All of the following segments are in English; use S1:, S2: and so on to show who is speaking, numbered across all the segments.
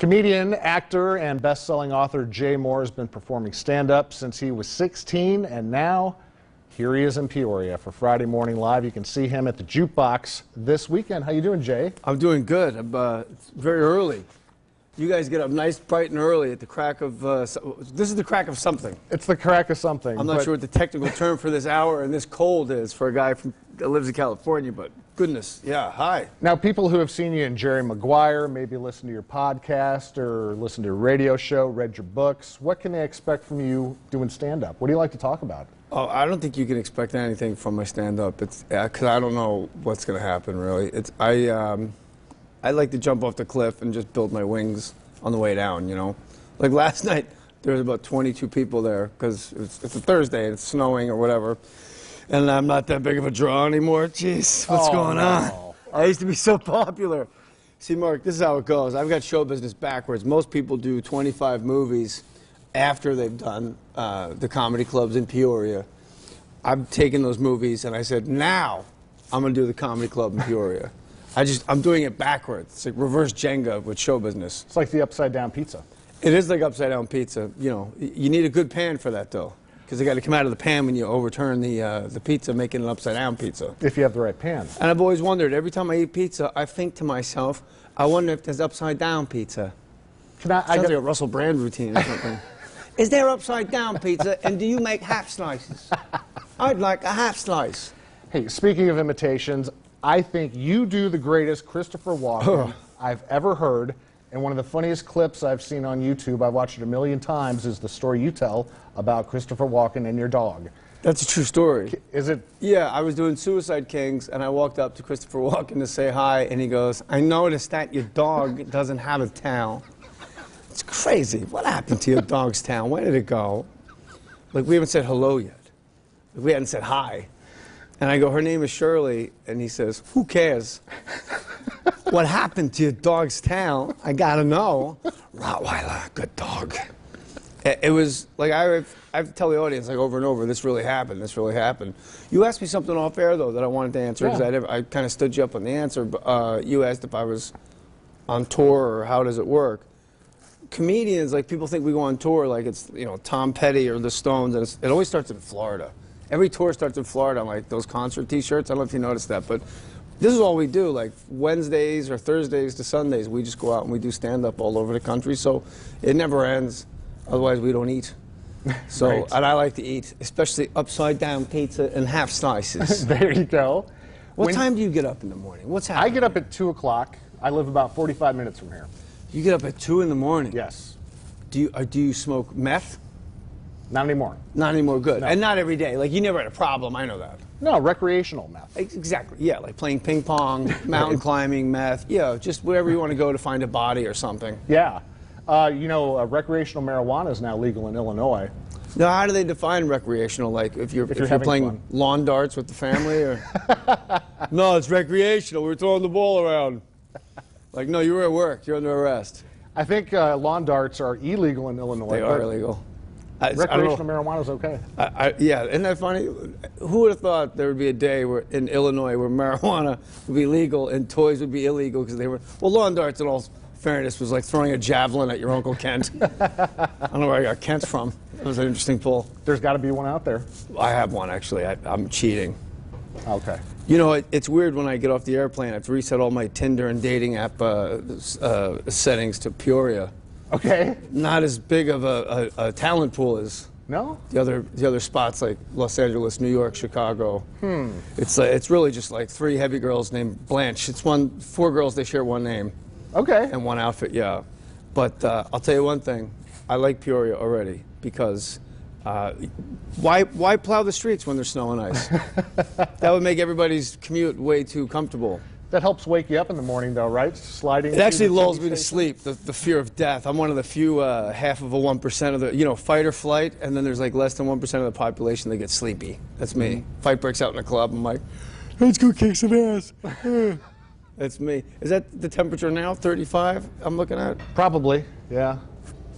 S1: Comedian, actor, and best-selling author Jay Mohr has been performing stand-up since he was 16, and now here he is in Peoria for Friday Morning Live. You can see him at the Jukebox this weekend. How you doing, Jay?
S2: I'm doing good. It's very early. You guys get up nice, bright and early at the crack of, this is the crack of something.
S1: It's the crack of something.
S2: I'm not sure what the technical term for this hour and this cold is for a guy that lives in California, but goodness, yeah, hi.
S1: Now, people who have seen you in Jerry Maguire, maybe listened to your podcast or listened to your radio show, read your books, what can they expect from you doing stand-up? What do you like to talk about?
S2: Oh, I don't think you can expect anything from my stand-up. It's because I don't know what's going to happen, really. I like to jump off the cliff and just build my wings on the way down, you know. Like last night, there was about 22 people there because it's a Thursday and it's snowing or whatever. And I'm not that big of a draw anymore. Jeez, what's going on? I used to be so popular. See, Mark, this is how it goes. I've got show business backwards. Most people do 25 movies after they've done the comedy clubs in Peoria. I've taken those movies and I said, now I'm going to do the comedy club in Peoria. I'm doing it backwards. It's like reverse Jenga with show business.
S1: It's like the upside-down pizza.
S2: It is like upside-down pizza. You know, you need a good pan for that, though, because they got to come out of the pan when you overturn the pizza, making an upside-down pizza.
S1: If you have the right pan.
S2: And I've always wondered, every time I eat pizza, I think to myself, I wonder if there's upside-down pizza. Sounds like a Russell Brand routine or something. Is there upside-down pizza, and do you make half slices? I'd like a half slice.
S1: Hey, speaking of imitations, I think you do the greatest Christopher Walken I've ever heard, and one of the funniest clips I've seen on YouTube, I've watched it a million times, is the story you tell about Christopher Walken and your dog.
S2: That's a true story.
S1: Is it?
S2: Yeah, I was doing Suicide Kings, and I walked up to Christopher Walken to say hi, and he goes, I noticed that your dog doesn't have a tail. It's crazy. What happened to your dog's tail? Where did it go? Like, we haven't said hello yet. Like, we hadn't said hi. And I go, her name is Shirley, and he says, who cares? What happened to your dog's tail? I gotta know. Rottweiler, good dog. It was, like, I have to tell the audience, like, over and over, this really happened, this really happened. You asked me something off air, though, that I wanted to answer, because I kind of stood you up on the answer. But you asked if I was on tour, or how does it work. Comedians, like, people think we go on tour like it's, you know, Tom Petty or the Stones, and it always starts in Florida. Every tour starts in Florida on, like, those concert T-shirts. I don't know if you noticed that, but this is all we do. Like, Wednesdays or Thursdays to Sundays, we just go out and we do stand-up all over the country, so it never ends. Otherwise, we don't eat. So, right. And I like to eat, especially upside-down pizza and half slices.
S1: There you go.
S2: What time do you get up in the morning? What's happening?
S1: I get up at 2 o'clock. I live about 45 minutes from here.
S2: You get up at 2 in the morning?
S1: Yes.
S2: Do you smoke meth?
S1: Not anymore.
S2: Not anymore, good.
S1: No.
S2: And not every day. Like, you never had a problem, I know that.
S1: No, recreational meth.
S2: Exactly, yeah, like playing ping pong, mountain climbing, meth, yeah, just wherever you want to go to find a body or something.
S1: Yeah. You know, recreational marijuana is now legal in Illinois.
S2: Now, how do they define recreational? Like, if you're playing lawn darts with the family? Or no, it's recreational. We're throwing the ball around. Like, no, you were at work. You're under arrest.
S1: I think lawn darts are illegal in Illinois.
S2: They are illegal.
S1: Recreational marijuana is okay.
S2: Yeah, isn't that funny? Who would have thought there would be a day in Illinois where marijuana would be legal and toys would be illegal because they were... Well, lawn darts, in all fairness, was like throwing a javelin at your Uncle Kent. I don't know where I got Kent from. That was an interesting pull.
S1: There's got to be one out there.
S2: I have one, actually. I'm cheating.
S1: Okay.
S2: You know, it's weird when I get off the airplane. I have to reset all my Tinder and dating app settings to Peoria.
S1: Okay.
S2: Not as big of a talent pool as the other spots like Los Angeles, New York, Chicago. It's really just like 3 heavy girls named Blanche. It's 4 girls, they share one name.
S1: Okay.
S2: And one outfit, yeah. But I'll tell you one thing. I like Peoria already because why plow the streets when there's snow and ice? That would make everybody's commute way too comfortable.
S1: That helps wake you up in the morning, though, right? Sliding.
S2: It actually lulls me to sleep, the fear of death. I'm one of the few, half of a 1% of the, you know, fight or flight, and then there's like less than 1% of the population that gets sleepy. That's me. Fight breaks out in a club, I'm like, let's go kick some ass. That's me. Is that the temperature now, 35 I'm looking at?
S1: Probably, yeah.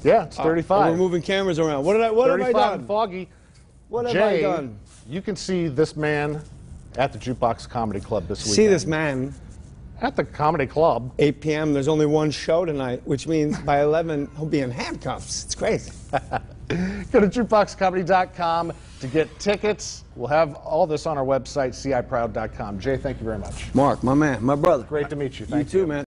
S1: Yeah, it's 35.
S2: We're moving cameras around. What have I done?
S1: And foggy.
S2: What have I done?
S1: You can see this man at the Jukebox Comedy Club this weekend.
S2: See this man.
S1: At the Comedy Club.
S2: 8 p.m. There's only one show tonight, which means by 11 he'll be in handcuffs. It's crazy.
S1: Go to jukeboxcomedy.com to get tickets. We'll have all this on our website, ciproud.com. Jay, thank you very much.
S2: Mark, my man, my brother.
S1: Great to meet you. Thank
S2: you too, man.